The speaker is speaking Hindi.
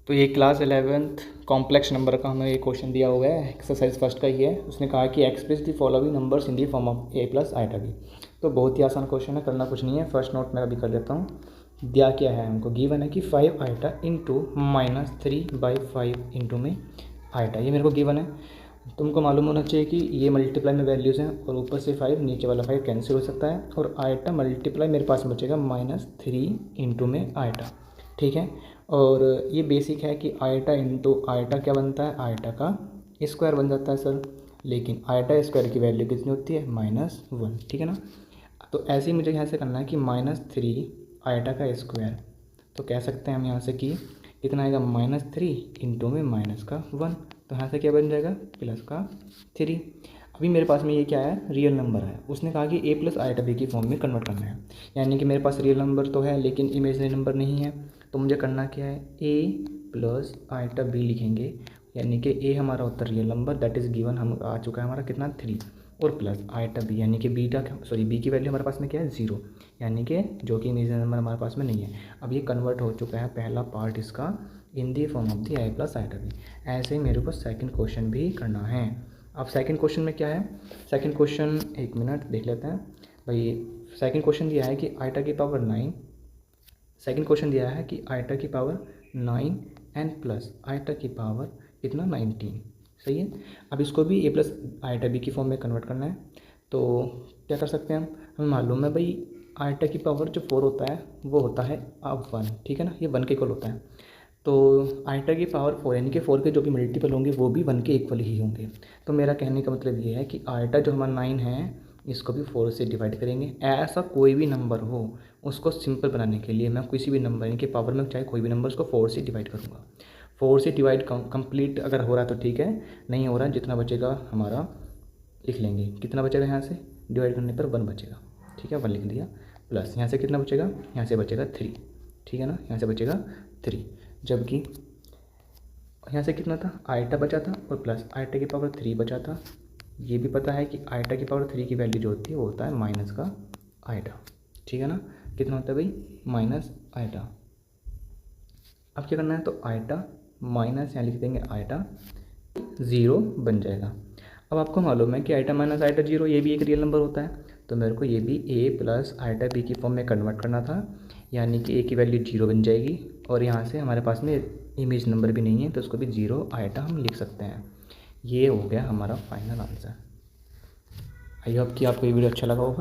तो ये क्लास 11th कॉम्प्लेक्स नंबर का हमें ये क्वेश्चन दिया हुआ है, एक्सरसाइज फर्स्ट का ही है। उसने कहा कि express the following numbers in the form of a plus iota b. तो बहुत ही आसान क्वेश्चन है, करना कुछ नहीं है। फर्स्ट नोट मैं अभी कर लेता हूँ। दिया क्या है हमको, गिवन है कि 5 आइटा इंटू -3/5 इंटू में आइटा, ये मेरे को गिवन है। तुमको मालूम होना चाहिए कि ये मल्टीप्लाई में वैल्यूज़ हैं और ऊपर से 5 नीचे वाला 5 कैंसिल हो सकता है और आइटा मल्टीप्लाई मेरे पास बचेगा -3 इंटू में आइटा, ठीक है। और ये बेसिक है कि आइटा इंटू आइटा क्या बनता है, आइटा का स्क्वायर बन जाता है सर। लेकिन आइटा स्क्वायर की वैल्यू कितनी होती है, -1, ठीक है ना। तो ऐसे ही मुझे यहाँ से करना है कि -3 आइटा का स्क्वायर। तो कह सकते हैं हम यहाँ से कि कितना आएगा, -3 इंटू में -1। तो यहाँ से क्या बन जाएगा, +3। अभी मेरे पास में ये क्या है, रियल नंबर है। उसने कहा कि a प्लस आइटा बी की फॉर्म में कन्वर्ट करना है, यानी कि मेरे पास रियल नंबर तो है लेकिन इमेजनरी नंबर नहीं है। तो मुझे करना क्या है, a प्लस आइटा बी लिखेंगे, यानी कि a हमारा होता है real number, that is given हम आ चुका है हमारा कितना, 3, और प्लस आइटा बी यानी कि बी की वैल्यू हमारे पास में क्या है, 0, यानी कि जो कि इमेजनरी नंबर हमारे पास में नहीं है। अब ये कन्वर्ट हो चुका है पहला पार्ट इसका in the form of the a plus iota b. ऐसे ही मेरे को सेकंड क्वेश्चन भी करना है। अब सेकंड क्वेश्चन में क्या है, सेकंड क्वेश्चन एक मिनट देख लेते हैं भाई। सेकंड क्वेश्चन दिया है कि आइटा की पावर 9, सेकंड क्वेश्चन दिया है कि आइटा की पावर 9 एंड प्लस आइटा की पावर कितना, 19, सही है। अब इसको भी a प्लस आइटा बी की फॉर्म में कन्वर्ट करना है। तो क्या कर सकते हैं हम, हमें मालूम है भाई आइटा की पावर जो 4 होता है वो होता है अब 1, ठीक है ना, ये 1 के इक्वल होता है। तो आइटा की पावर 4 यानी कि 4 के जो भी मल्टीपल होंगे वो भी 1 के इक्वल ही होंगे। तो मेरा कहने का मतलब ये है कि आइटा जो हमारा 9 है इसको भी 4 से डिवाइड करेंगे। ऐसा कोई भी नंबर हो उसको सिंपल बनाने के लिए मैं किसी भी नंबर इनके पावर में चाहे कोई भी नंबर उसको 4 से डिवाइड करूँगा। 4 से डिवाइड कंप्लीट अगर हो रहा है तो ठीक है, नहीं हो रहा है जितना बचेगा हमारा लिख लेंगे। कितना बचेगा, यहाँ से डिवाइड करने पर 1 बचेगा, ठीक है, 1 लिख दिया। प्लस यहाँ से कितना बचेगा, यहाँ से बचेगा 3, ठीक है ना, यहाँ से बचेगा 3। जबकि यहाँ से कितना था, आइटा बचा था और प्लस आइटा की पावर 3 बचा था। ये भी पता है कि आइटा की पावर 3 की वैल्यू जो होती है वो होता है माइनस का आइटा, ठीक है ना। कितना होता है भाई, माइनस आइटा। अब क्या करना है, तो आइटा माइनस यहाँ लिख देंगे आइटा, 0 बन जाएगा। अब आपको मालूम है कि आइटा माइनस आइटा 0 ये भी एक रियल नंबर होता है। तो मेरे को ये भी a प्लस आइटा बी की फॉर्म में कन्वर्ट करना था, यानी कि a की वैल्यू 0 बन जाएगी और यहाँ से हमारे पास में इमेज नंबर भी नहीं है तो उसको भी 0 आइटा हम लिख सकते हैं। ये हो गया हमारा फाइनल आंसर। आई होप कि आपको ये वीडियो अच्छा लगा होगा।